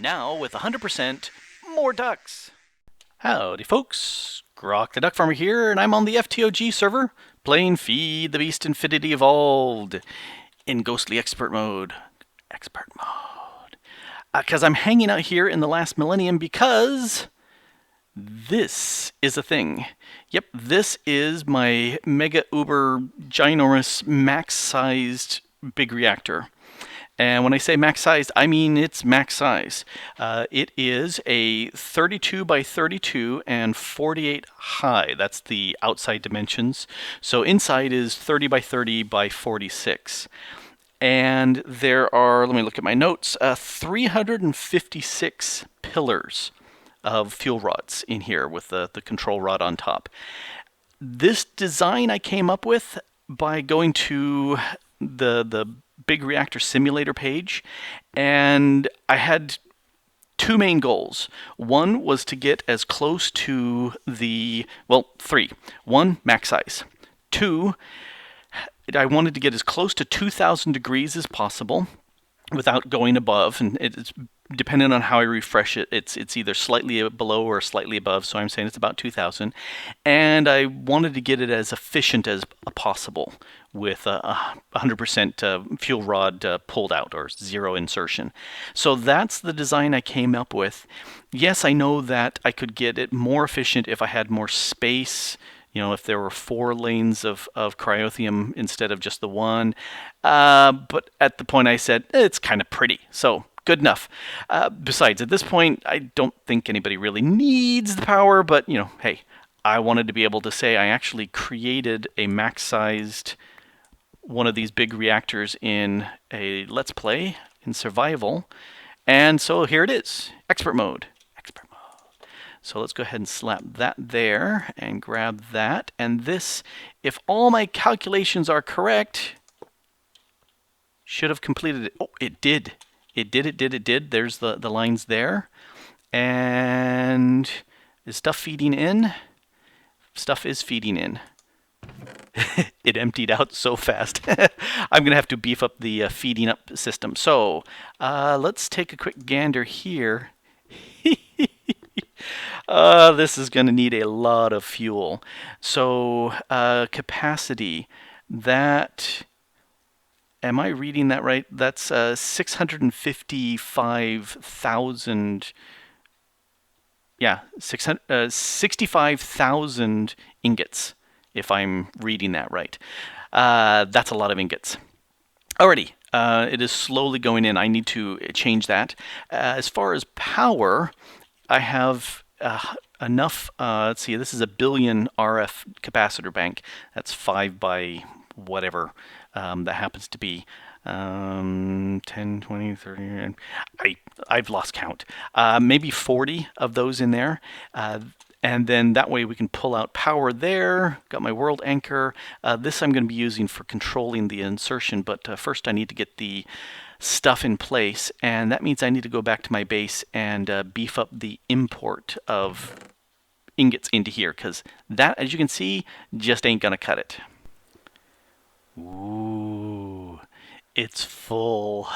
Now with 100% more ducks. Howdy folks, Grok the DuckFarmer here, and I'm on the FTOG server playing Feed the Beast Infinity Evolved in Ghostly Expert Mode. Because I'm hanging out here in the last millennium because this is a thing. Yep, this is my mega uber ginormous max-sized big reactor. And when I say max sized, I mean it's max size. It is a 32 by 32 and 48 high. That's the outside dimensions. So inside is 30 by 30 by 46. And there are, let me look at my notes, 356 pillars of fuel rods in here with the control rod on top. This design I came up with by going to the big reactor simulator page, and I had two main goals. One was to get as close to three. One, max size. Two, I wanted to get as close to 2,000 degrees as possible without going above, and it's depending on how I refresh it, it's either slightly below or slightly above, so I'm saying it's about 2,000. And I wanted to get it as efficient as possible with 100% fuel rod pulled out or zero insertion. So that's the design I came up with. Yes, I know that I could get it more efficient if I had more space. You know, if there were 4 lanes of cryotheum instead of just the one. But at the point I said, it's kind of pretty. So good enough. Besides, at this point, I don't think anybody really needs the power, but, you know, hey, I wanted to be able to say I actually created a max-sized one of these big reactors in a Let's Play in survival. And so here it is, expert mode. So let's go ahead and slap that there and grab that. And this, if all my calculations are correct, should have completed it. Oh, it did. It did. There's the lines there. And is stuff feeding in? Stuff is feeding in. It emptied out so fast. I'm going to have to beef up the feeding up system. So let's take a quick gander here. This is going to need a lot of fuel. So capacity, that, am I reading that right? That's 655,000, yeah, 65,000 ingots, if I'm reading that right. That's a lot of ingots. Alrighty, it is slowly going in. I need to change that. As far as power, I have enough, let's see, this is a billion RF capacitor bank. That's 5 by whatever that happens to be. 10, 20, 30, I've lost count. Maybe 40 of those in there. And then that way we can pull out power there. Got my world anchor. This I'm going to be using for controlling the insertion, but first I need to get the stuff in place, and that means I need to go back to my base and beef up the import of ingots into here, because that, as you can see, just ain't gonna cut it. Ooh, it's full.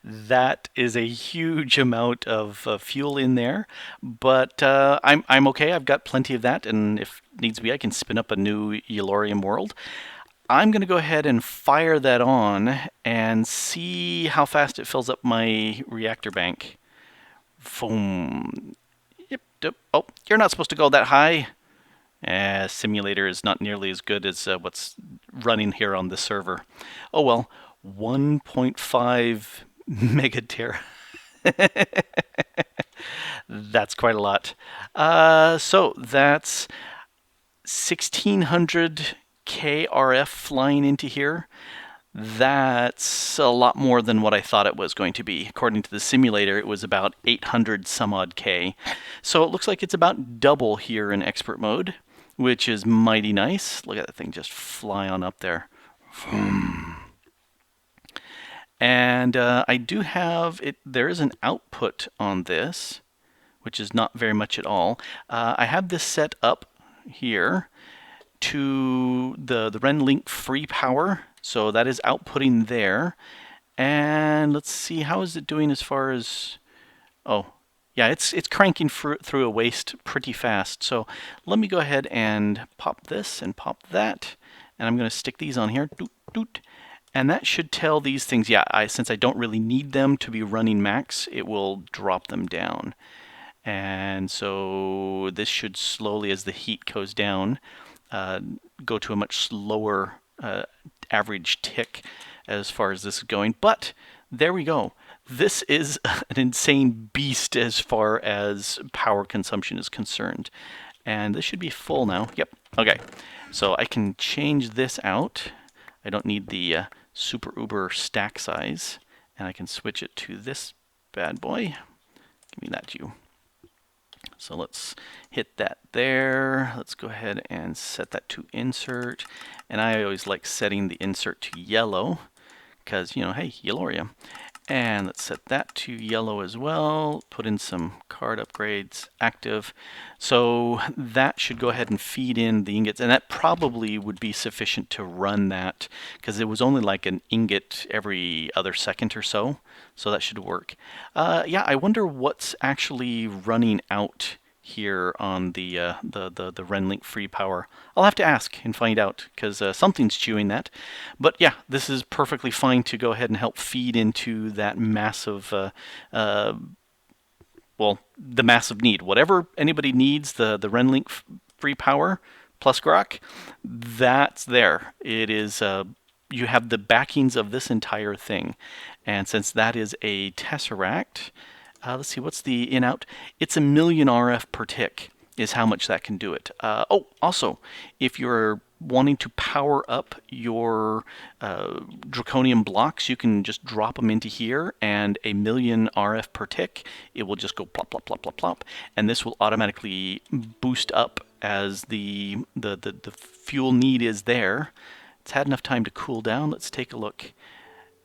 That is a huge amount of fuel in there, but I'm okay. I've got plenty of that, and if needs be, I can spin up a new Eulorium world. I'm going to go ahead and fire that on and see how fast it fills up my reactor bank. Boom. Yep. Oh, you're not supposed to go that high. Simulator is not nearly as good as what's running here on the server. Oh well, 1.5 megatera. That's quite a lot. So that's 1,600 KRF flying into here. That's a lot more than what I thought it was going to be. According to the simulator, it was about 800 some odd K. So it looks like it's about double here in expert mode, which is mighty nice. Look at that thing just fly on up there. And I do have it. There is an output on this, which is not very much at all. I have this set up here to the RenLink free power, so that is outputting there, And let's see, how is it doing as far as... Oh, yeah, it's cranking through a waste pretty fast. So let me go ahead and pop this and pop that. And I'm going to stick these on here. Doot, doot. And that should tell these things, yeah, since I don't really need them to be running max, it will drop them down. And so this should slowly, as the heat goes down, go to a much slower average tick as far as this is going. But there we go. This is an insane beast as far as power consumption is concerned. And this should be full now. Yep. Okay. So I can change this out. I don't need the super uber stack size. And I can switch it to this bad boy. Give me that, you. So let's hit that there. Let's go ahead and set that to insert. And I always like setting the insert to yellow because, you know, hey, Yelloria. And let's set that to yellow as well. Put in some card upgrades active. So that should go ahead and feed in the ingots. And that probably would be sufficient to run that because it was only like an ingot every other second or so. So that should work. Yeah, I wonder what's actually running out here on the Renlink free power. I'll have to ask and find out because something's chewing that. But yeah, this is perfectly fine to go ahead and help feed into that massive, well, the massive need. Whatever anybody needs, the Renlink free power plus Grok, that's there. It is. You have the backings of this entire thing, and since that is a tesseract. Let's see, what's the in-out? It's 1,000,000 RF per tick is how much that can do it. Oh, also, if you're wanting to power up your draconium blocks, you can just drop them into here, and 1,000,000 RF per tick, it will just go plop, plop, plop, plop, plop, and this will automatically boost up as the fuel need is there. It's had enough time to cool down. Let's take a look.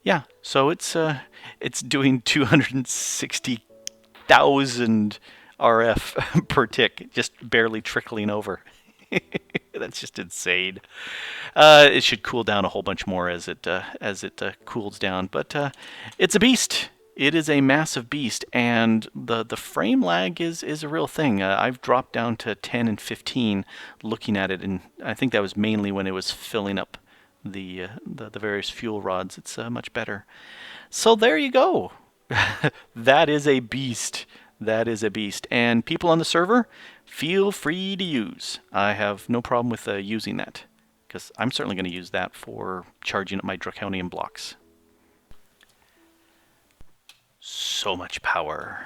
Yeah, so it's doing 260,000 RF per tick, just barely trickling over. That's just insane. It should cool down a whole bunch more as it cools down, but it's a beast. It is a massive beast, and the frame lag is a real thing. I've dropped down to 10 and 15 looking at it, and I think that was mainly when it was filling up the various fuel rods. It's much better. So there you go. That is a beast. That is a beast. And people on the server, feel free to use. I have no problem with using that, because I'm certainly going to use that for charging up my draconium blocks. So much power.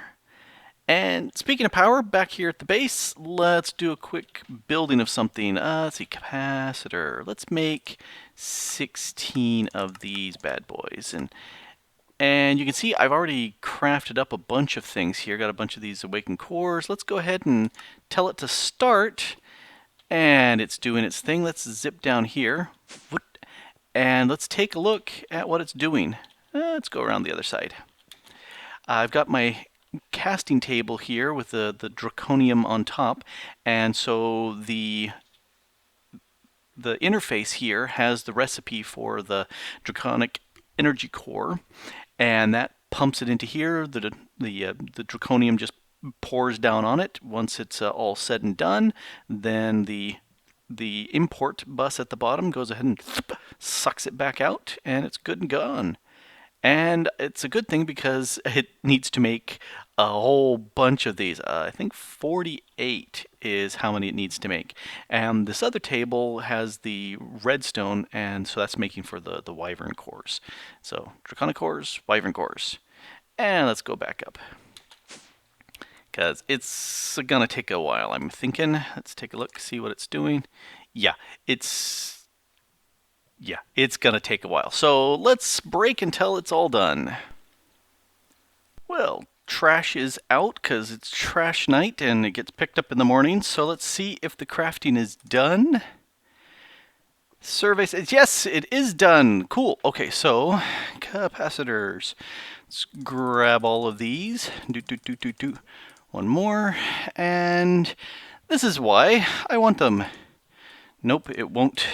And speaking of power, back here at the base, let's do a quick building of something. Let's see, capacitor. Let's make 16 of these bad boys. And you can see I've already crafted up a bunch of things here. Got a bunch of these awakened cores. Let's go ahead and tell it to start. And it's doing its thing. Let's zip down here. And let's take a look at what it's doing. Let's go around the other side. I've got my casting table here with the draconium on top, and so the interface here has the recipe for the draconic energy core, and that pumps it into here. The draconium just pours down on it. Once it's all said and done, then the import bus at the bottom goes ahead and sucks it back out, and it's good and gone. And it's a good thing because it needs to make a whole bunch of these. I think 48 is how many it needs to make. And this other table has the redstone, and so that's making for the wyvern cores. So draconic cores, wyvern cores. And let's go back up, because it's gonna take a while, I'm thinking. Let's take a look, see what it's doing. Yeah, it's gonna take a while. So let's break until it's all done. Well, trash is out because it's trash night and it gets picked up in the morning. So let's see if the crafting is done. Survey says, yes, it is done. Cool. Okay, so capacitors. Let's grab all of these. One more. And this is why I want them. Nope, it won't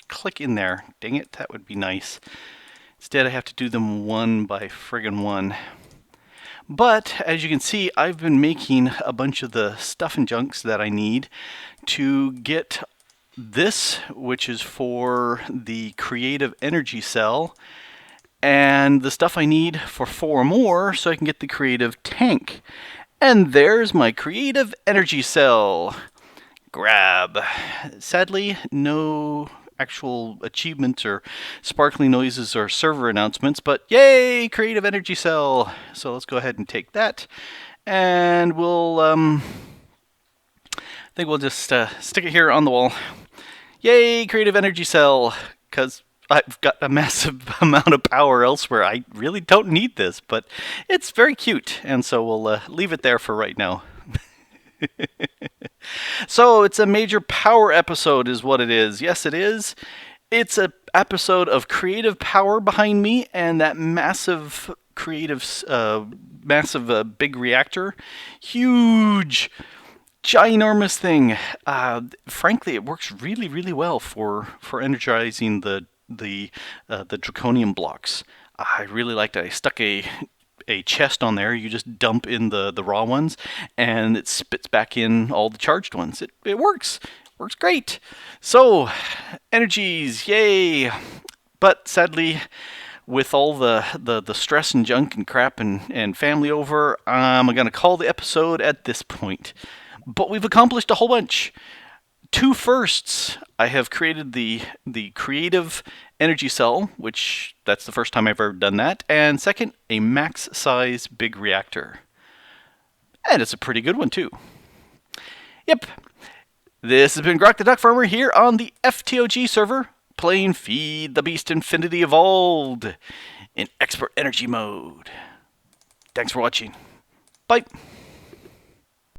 click in there. Dang it, that would be nice. Instead, I have to do them one by friggin' one. But as you can see, I've been making a bunch of the stuff and junks that I need to get this, which is for the creative energy cell, and the stuff I need for 4 more so I can get the creative tank. And there's my creative energy cell. Grab. Sadly, no actual achievements or sparkling noises or server announcements, but yay, creative energy cell. So let's go ahead and take that, and we'll I think we'll just stick it here on the wall. Yay, creative energy cell, because I've got a massive amount of power elsewhere. I really don't need this, but it's very cute, and so we'll leave it there for right now. So it's a major power episode is what it is. Yes, it is. It's an episode of creative power behind me and that massive creative, big reactor. Huge, ginormous thing. Frankly, it works really, really well for energizing the draconium blocks. I really liked it. I stuck a chest on there. You just dump in the raw ones, and it spits back in all the charged ones. It works. Works great. So, energies, yay! But sadly, with all the stress and junk and crap and family over, I'm going to call the episode at this point. But we've accomplished a whole bunch. 2 firsts. I have created the creative energy cell, which that's the first time I've ever done that. And second, a max size big reactor. And it's a pretty good one too. Yep. This has been Grok the DuckFarmer here on the FTOG server, playing Feed the Beast Infinity Evolved in expert energy mode. Thanks for watching. Bye.